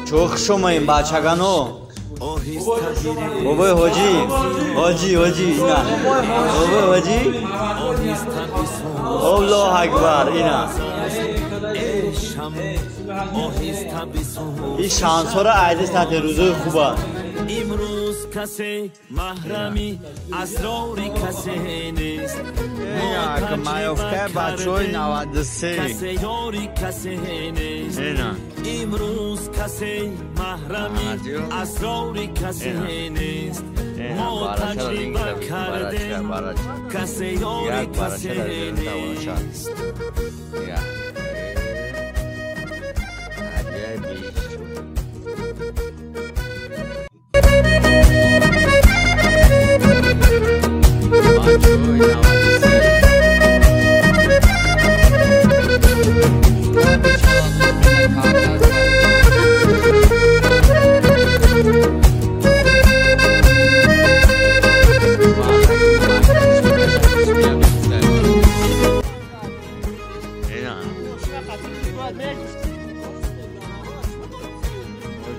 چوخ شما این بچگانو بابای حاجی اینا بابای حاجی الله اکبر اینا این شانس ها را عیدی سطح روزه خوبه امروز کسی محرمی اسراری کسی نیست اینا که میافته بچه های 93 کسی یاری کسی نیست امروز کسی محرمی اسراری کسی نیست ما تجربه کردیم کسی یاری کسی نیست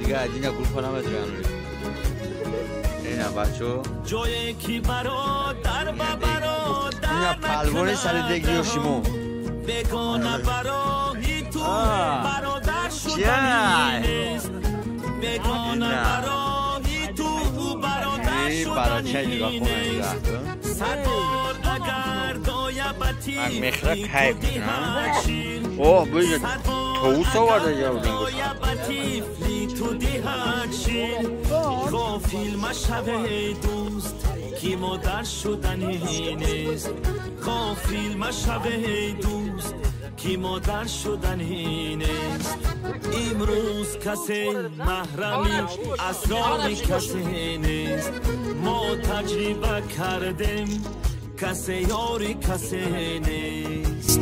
دیگه ادینا گروه کنم اینا بچو جایی کی برادر و برادر اینا پلوان سر دیگری و شیمو بگانه برای تو برادر شدنی نیست بگانه برای تو برادر شدنی نیست سربار اگر دایبتی مخرق حیب اوه بایید توست آورده یا تو دیهات شیر غافل مشهبه دوست کی مادر شدنی نیست غافل مشهبه دوست کی مادر شدنی نیست امروز کسی محرمی اسراری کسی نیست ما تجربه کردیم کسی یاری کسی نیست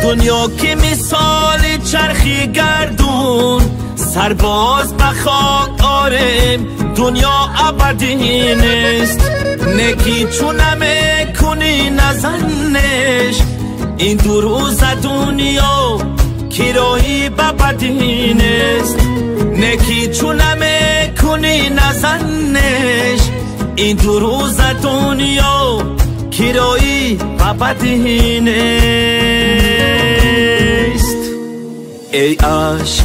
دنیا که مثال چرخی گردون سرباز به خاک آرم دنیا ابدی نیست نکی چونمه کنی نزنش این دو روز دنیا کرایی ببدی نیست نکی چونمه کنی نزنش این دو روز دنیا کرایی ببدی نیست ای عشق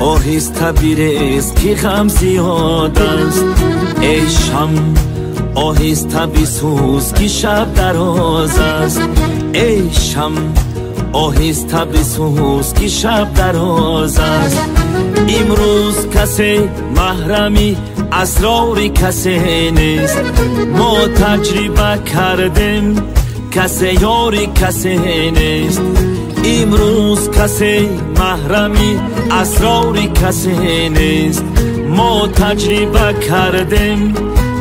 آهسته بیریز که غم زیاد است ای شم آهسته بسوز که شب دراز است ای شم آهسته بسوز که شب دراز است امروز کسی محرمی اسراری کسی نیست ما تجربه کردیم کسی یاری کسی نیست امروز کسی محرمی اسراری کسی نیست ما تجربه کردیم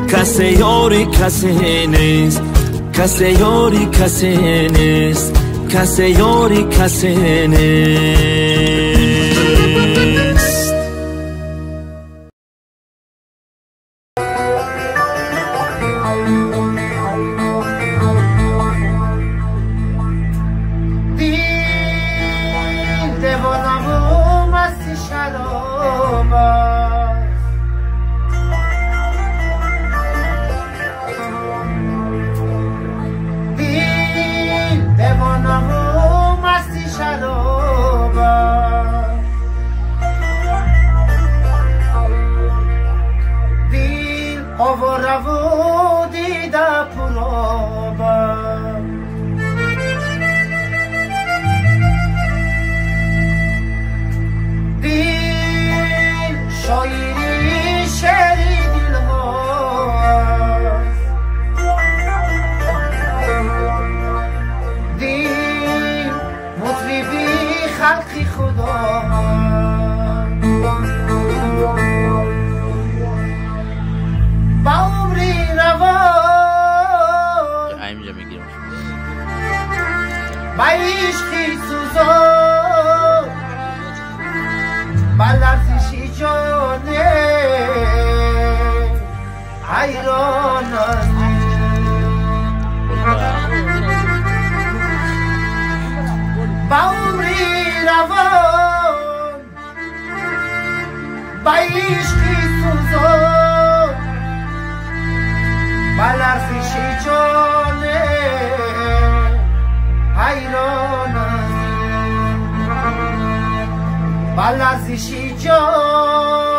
کسی یاری کسی نیست کسی یاری کسی نیست کسی یاری کسی نیست دیوانه و مستی شراب بلرزشی جانه حیران با عمری روان با عشقی سوزان بلرزشی جانه حیران بلرزشی جان